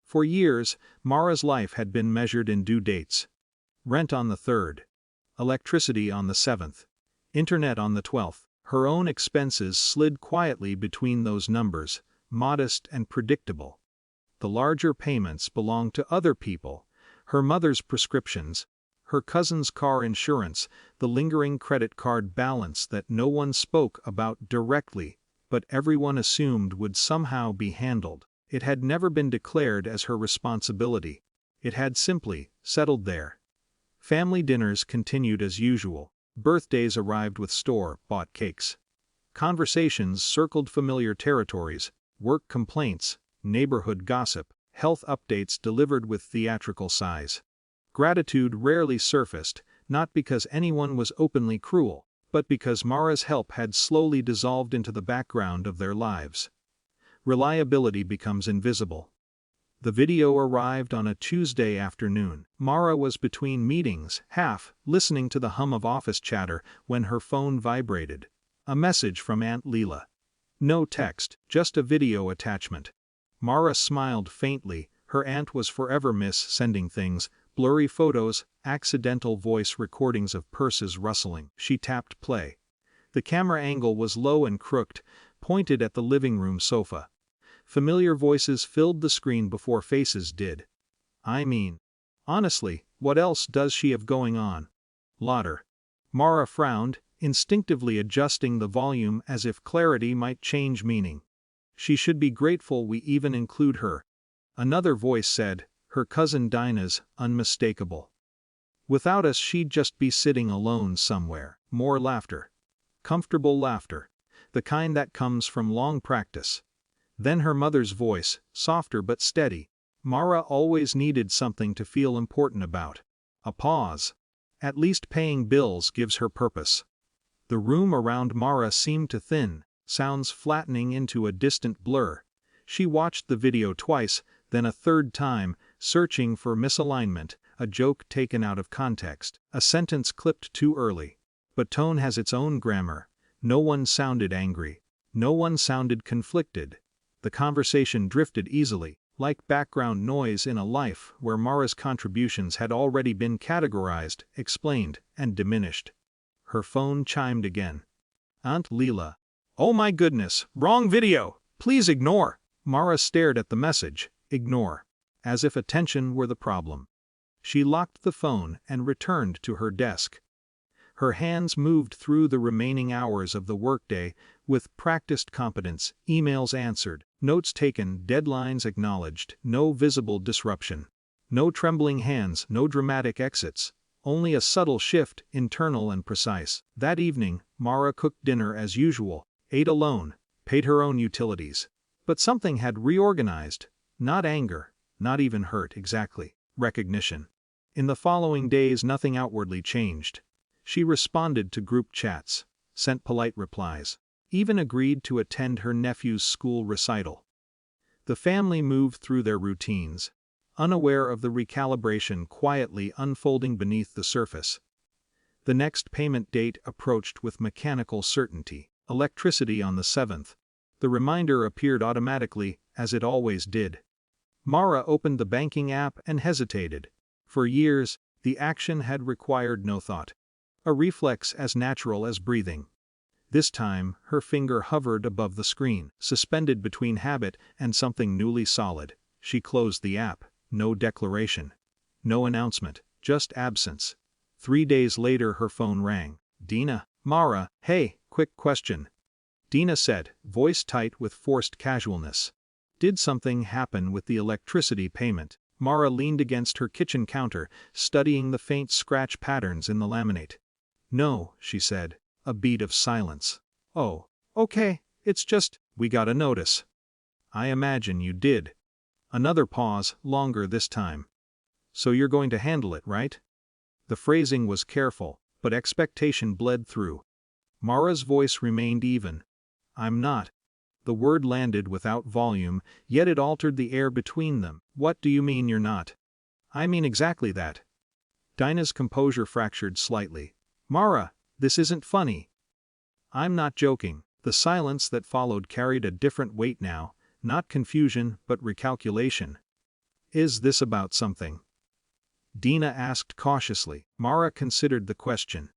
For years, Mara's life had been measured in due dates. Rent on the 3rd. Electricity on the 7th. Internet on the 12th. Her own expenses slid quietly between those numbers, modest and predictable. The larger payments belonged to other people: her mother's prescriptions, her cousin's car insurance, the lingering credit card balance that no one spoke about directly, but everyone assumed would somehow be handled. It had never been declared as her responsibility. It had simply settled there. Family dinners continued as usual. Birthdays arrived with store-bought cakes. Conversations circled familiar territories: work complaints, neighborhood gossip, health updates delivered with theatrical sighs. Gratitude rarely surfaced, not because anyone was openly cruel, but because Mara's help had slowly dissolved into the background of their lives. Reliability becomes invisible. The video arrived on a Tuesday afternoon. Mara was between meetings, half listening to the hum of office chatter, when her phone vibrated. A message from Aunt Leela. No text, just a video attachment. Mara smiled faintly. Her aunt was forever sending things: blurry photos, accidental voice recordings of purses rustling. She tapped play. The camera angle was low and crooked, pointed at the living room sofa. Familiar voices filled the screen before faces did. I mean, honestly, what else does she have going on? Lauder. Mara frowned, instinctively adjusting the volume as if clarity might change meaning. She should be grateful we even include her. Another voice said, her cousin Dinah's, unmistakable. Without us she'd just be sitting alone somewhere. More laughter. Comfortable laughter. The kind that comes from long practice. Then her mother's voice, softer but steady. Mara always needed something to feel important about. A pause. At least paying bills gives her purpose. The room around Mara seemed to thin, sounds flattening into a distant blur. She watched the video twice, then a third time, searching for misalignment, a joke taken out of context, a sentence clipped too early. But tone has its own grammar. No one sounded angry. No one sounded conflicted. The conversation drifted easily, like background noise in a life where Mara's contributions had already been categorized, explained, and diminished. Her phone chimed again. Aunt Leela. Oh my goodness, wrong video! Please ignore! Mara stared at the message. Ignore. As if attention were the problem. She locked the phone and returned to her desk. Her hands moved through the remaining hours of the workday with practiced competence: emails answered, notes taken, deadlines acknowledged, no visible disruption. No trembling hands, no dramatic exits, only a subtle shift, internal and precise. That evening, Mara cooked dinner as usual, ate alone, paid her own utilities. But something had reorganized. Not anger, not even hurt exactly, recognition. In the following days nothing outwardly changed. She responded to group chats, sent polite replies, even agreed to attend her nephew's school recital. The family moved through their routines, unaware of the recalibration quietly unfolding beneath the surface. The next payment date approached with mechanical certainty. Electricity on the 7th. The reminder appeared automatically, as it always did. Mara opened the banking app and hesitated. For years, the action had required no thought. A reflex as natural as breathing. This time, her finger hovered above the screen, suspended between habit and something newly solid. She closed the app. No declaration. No announcement, just absence. 3 days later her phone rang. Dina. Mara. Hey, quick question. Dina said, voice tight with forced casualness. Did something happen with the electricity payment? Mara leaned against her kitchen counter, studying the faint scratch patterns in the laminate. No, she said. A beat of silence. Oh, okay, it's just, we got a notice. I imagine you did. Another pause, longer this time. So you're going to handle it, right? The phrasing was careful, but expectation bled through. Mara's voice remained even. I'm not. The word landed without volume, yet it altered the air between them. What do you mean you're not? I mean exactly that. Dinah's composure fractured slightly. Mara, this isn't funny. I'm not joking. The silence that followed carried a different weight now, not confusion but recalculation. Is this about something? Dina asked cautiously. Mara considered the question.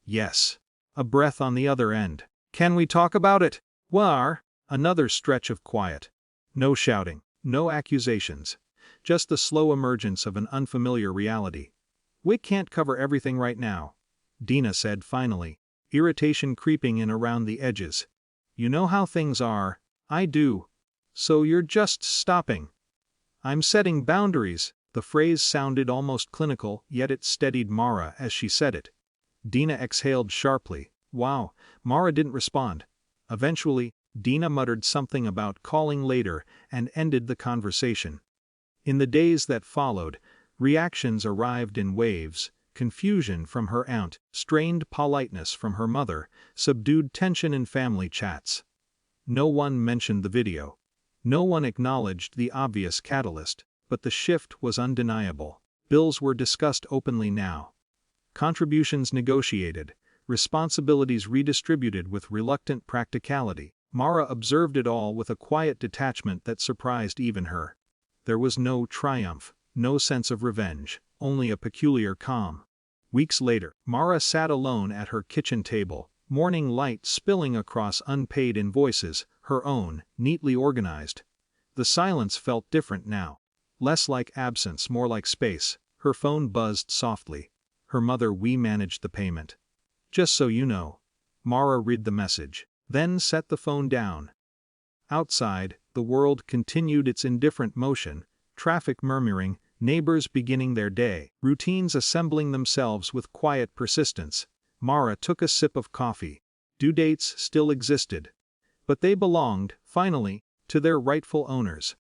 Yes. A breath on the other end. Can we talk about it? War. Another stretch of quiet. No shouting, no accusations. Just the slow emergence of an unfamiliar reality. We can't cover everything right now, Dina said finally, irritation creeping in around the edges. You know how things are. I do. So you're just stopping. I'm setting boundaries. The phrase sounded almost clinical, yet it steadied Mara as she said it. Dina exhaled sharply. Wow. Mara didn't respond. Eventually, Dina muttered something about calling later and ended the conversation. In the days that followed, reactions arrived in waves: confusion from her aunt, strained politeness from her mother, subdued tension in family chats. No one mentioned the video. No one acknowledged the obvious catalyst, but the shift was undeniable. Bills were discussed openly now. Contributions negotiated, responsibilities redistributed with reluctant practicality. Mara observed it all with a quiet detachment that surprised even her. There was no triumph, no sense of revenge, only a peculiar calm. Weeks later, Mara sat alone at her kitchen table, morning light spilling across unpaid invoices, her own, neatly organized. The silence felt different now. Less like absence, more like space. Her phone buzzed softly. Her mother: we managed the payment. Just so you know. Mara read the message, then set the phone down. Outside, the world continued its indifferent motion, traffic murmuring, neighbors beginning their day, routines assembling themselves with quiet persistence. Mara took a sip of coffee. Due dates still existed. But they belonged, finally, to their rightful owners.